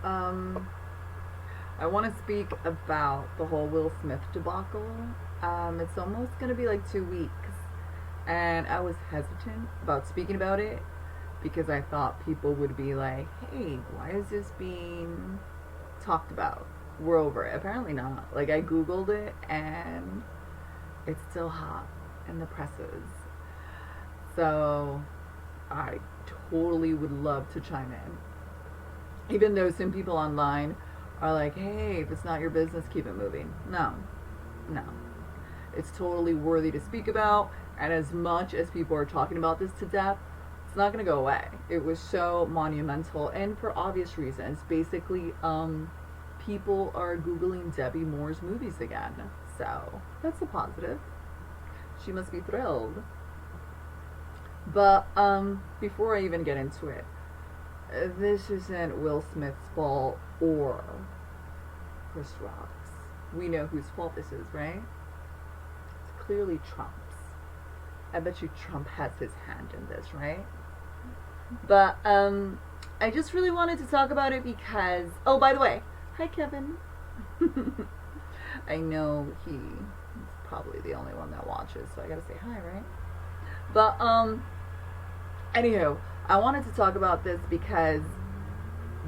Um, I want to speak about the whole Will Smith debacle. It's almost going to be like 2 weeks. And I was hesitant about speaking about it because I thought people would be like, hey, why is this being talked about? We're over it. Apparently not. Like, I Googled it and it's still hot in the presses. So I totally would love to chime in. Even though some people online are like, hey, if it's not your business, keep it moving. No, no. It's totally worthy to speak about. And as much as people are talking about this to death, it's not going to go away. It was so monumental, and for obvious reasons. Basically, people are Googling Debbie Moore's movies again. So that's a positive. She must be thrilled. But before I even get into it, this isn't Will Smith's fault or Chris Rock's. We know whose fault this is, right? It's clearly Trump's. I bet you Trump has his hand in this, right? But I just really wanted to talk about it because, oh, by the way, hi Kevin. I know he's probably the only one that watches, so I gotta say hi, right? But anywho, I wanted to talk about this because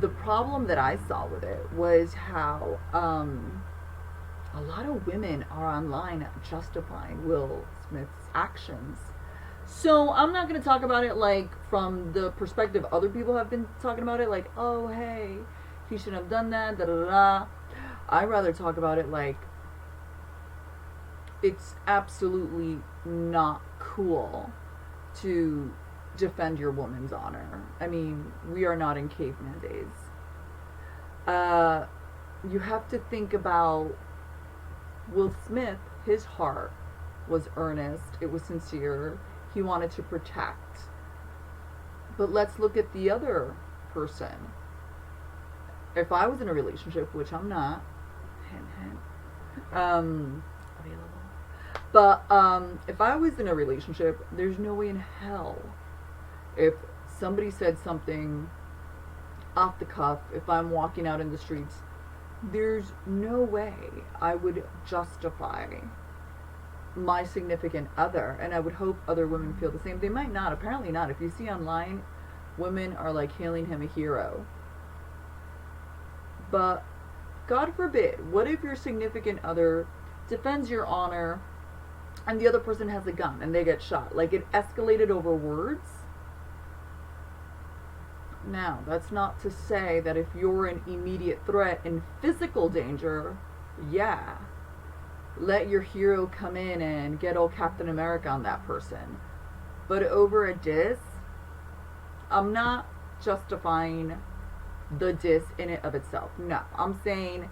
the problem that I saw with it was how a lot of women are online justifying Will Smith's actions. So I'm not going to talk about it like from the perspective other people have been talking about it, like, oh, hey, he shouldn't have done that, da da da. I'd rather talk about it like it's absolutely not cool to defend your woman's honor. I mean, we are not in caveman days. You have to think about Will Smith. His heart was earnest, it was sincere, he wanted to protect. But let's look at the other person. If I was in a relationship, which I'm not, hint, hint, available. But if I was in a relationship, there's no way in hell if somebody said something off the cuff, if I'm walking out in the streets, there's no way I would justify my significant other, and I would hope other women feel the same. They might not, apparently not. If you see online, women are like hailing him a hero. But God forbid, what if your significant other defends your honor and the other person has a gun and they get shot? Like, it escalated over words. Now, that's not to say that if you're in immediate threat and physical danger, yeah, let your hero come in and get old Captain America on that person. But over a diss, I'm not justifying the diss in it of itself. No, I'm saying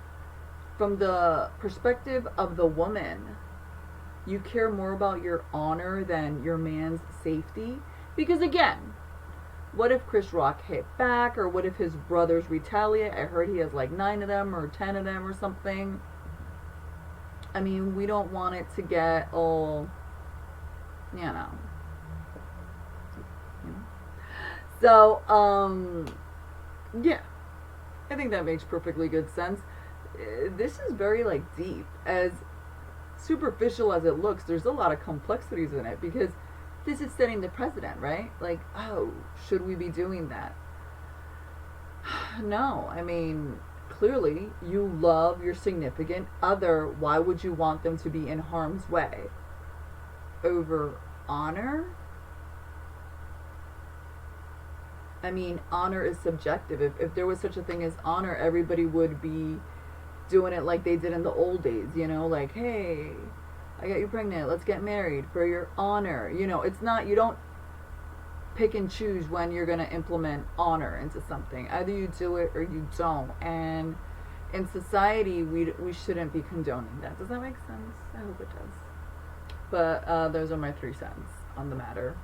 from the perspective of the woman, you care more about your honor than your man's safety. Because again, what if Chris Rock hit back, or what if his brothers retaliate? I heard he has like 9 of them or 10 of them or something. I mean, we don't want it to get all, you know. So, yeah, I think that makes perfectly good sense. This is very like deep. As superficial as it looks, there's a lot of complexities in it, because this is setting the precedent, right? Like, oh, should we be doing that? No, I mean, clearly you love your significant other. Why would you want them to be in harm's way? Over honor? I mean, honor is subjective. If there was such a thing as honor, everybody would be doing it like they did in the old days, you know, like, hey, I got you pregnant, let's get married for your honor. You know, it's not, you don't pick and choose when you're going to implement honor into something. Either you do it or you don't. And in society, we shouldn't be condoning that. Does that make sense? I hope it does. But those are my 3 cents on the matter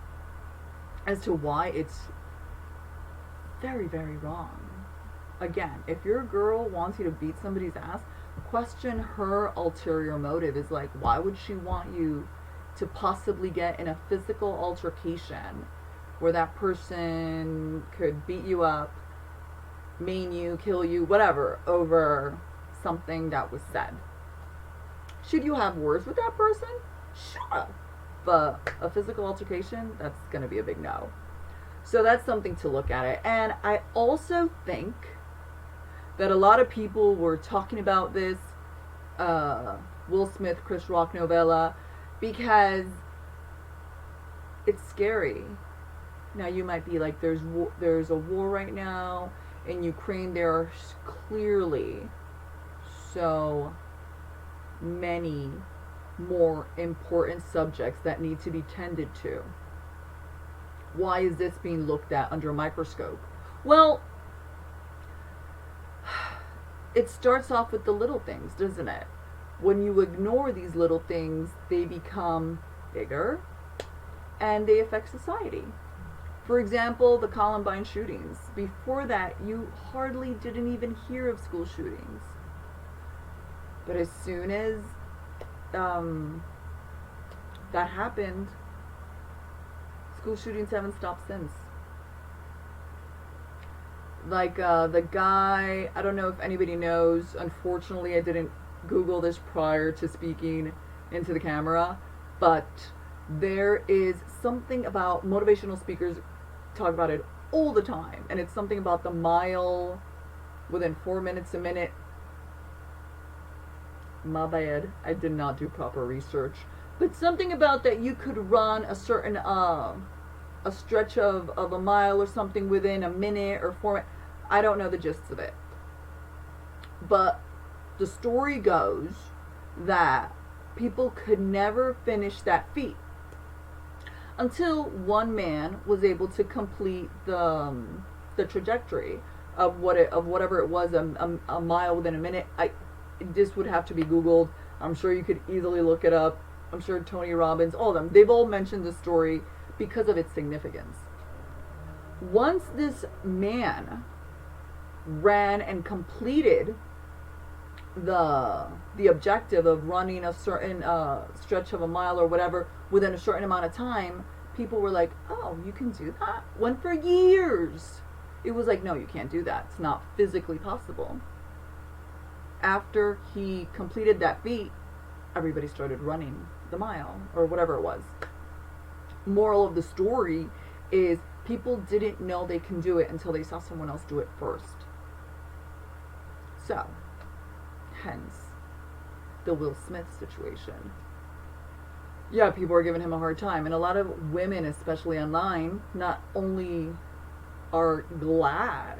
as to why it's very, very wrong. Again, if your girl wants you to beat somebody's ass, question her ulterior motive. Is like, why would she want you to possibly get in a physical altercation where that person could beat you up, maim you, kill you, whatever, over something that was said. Should you have words with that person? Sure. But a physical altercation, that's going to be a big no. So that's something to look at it. And I also think that a lot of people were talking about this Will Smith, Chris Rock novella because it's scary. Now you might be like, there's a war right now in Ukraine. There are clearly so many more important subjects that need to be tended to. Why is this being looked at under a microscope? Well, it starts off with the little things, doesn't it? When you ignore these little things, they become bigger and they affect society. For example, the Columbine shootings. Before that, you hardly didn't even hear of school shootings. But as soon as that happened, school shootings haven't stopped since. Like the guy, I don't know if anybody knows, unfortunately I didn't Google this prior to speaking into the camera, but there is something about motivational speakers talk about it all the time, and it's something about the mile within 4 minutes a minute. My bad, I did not do proper research, but something about that you could run a certain a stretch of a mile or something within a minute or 4 minutes. I don't know the gist of it, but the story goes that people could never finish that feat until one man was able to complete the trajectory of whatever it was, a mile within a minute. This would have to be Googled. I'm sure you could easily look it up. I'm sure Tony Robbins, all of them, they've all mentioned the story because of its significance. Once this man ran and completed the objective of running a certain stretch of a mile or whatever within a certain amount of time, people were like, oh, you can do that? Went for years. It was like, no, you can't do that. It's not physically possible. After he completed that feat, everybody started running the mile or whatever it was. Moral of the story is people didn't know they can do it until they saw someone else do it first. So, hence the Will Smith situation. Yeah, people are giving him a hard time, and a lot of women, especially online, not only are glad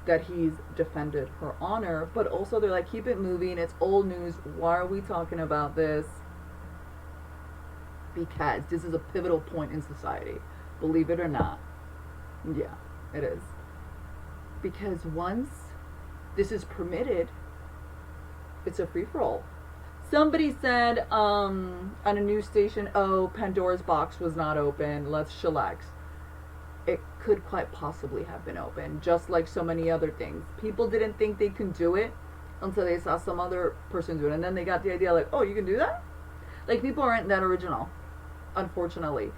that he's defended her honor, but also they're like, keep it moving, it's old news, why are we talking about this? Because this is a pivotal point in society, believe it or not. Yeah, it is. Because once this is permitted, it's a free-for-all. Somebody said on a news station, oh, Pandora's box was not open, let's chillax. It could quite possibly have been open, just like so many other things. People didn't think they could do it until they saw some other person do it, and then they got the idea like, oh, you can do that? Like, people aren't that original, unfortunately.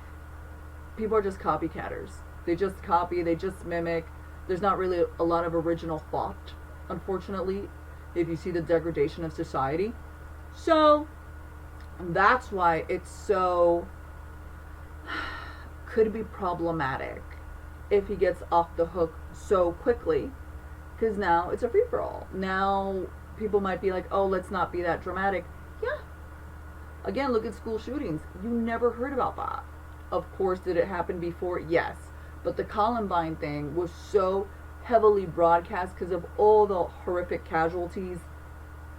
People are just copycatters. They just copy, they just mimic. There's not really a lot of original thought, unfortunately, if you see the degradation of society. So, that's why it's so, could be problematic if he gets off the hook so quickly, because now it's a free-for-all. Now people might be like, oh, let's not be that dramatic. Yeah. Again, look at school shootings. You never heard about that. Of course, did it happen before? Yes. But the Columbine thing was so heavily broadcast because of all the horrific casualties.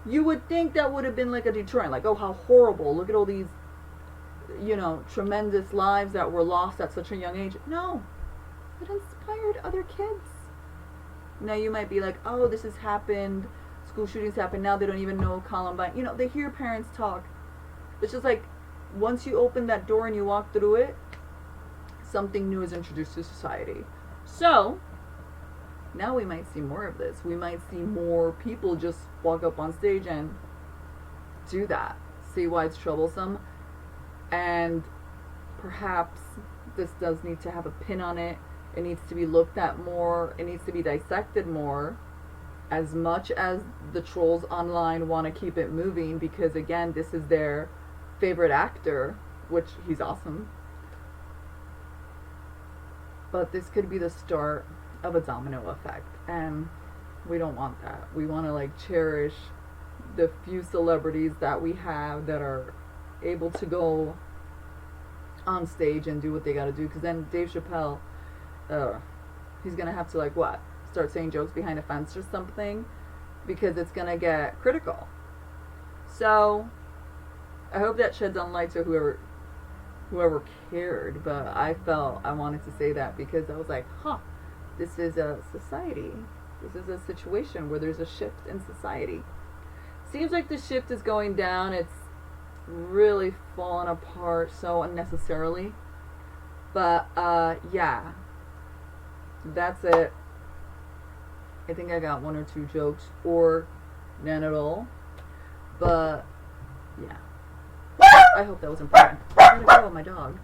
You would think that would have been like a deterrent. Like, oh, how horrible. Look at all these, tremendous lives that were lost at such a young age. No. It inspired other kids. Now you might be like, oh, this has happened. School shootings happen. Now they don't even know Columbine. They hear parents talk. It's just like, once you open that door and you walk through it, something new is introduced to society. So, now we might see more of this. We might see more people just walk up on stage and do that. See why it's troublesome. And perhaps this does need to have a pin on it It needs to be looked at more. It needs to be dissected more. As much as the trolls online want to keep it moving, because again, this is their favorite actor, which he's awesome. But this could be the start of a domino effect, and we don't want that. We want to like cherish the few celebrities that we have that are able to go on stage and do what they got to do. Because then Dave Chappelle, he's gonna have to like what, start saying jokes behind a fence or something, because it's gonna get critical. So I hope that sheds on light to whoever cared, but I felt I wanted to say that because I was like, this is a society. This is a situation where there's a shift in society. Seems like the shift is going down. It's really fallen apart so unnecessarily. But yeah, that's it. I think I got 1 or 2 jokes, or none at all. But yeah, I hope that was important. I gotta go with my dog.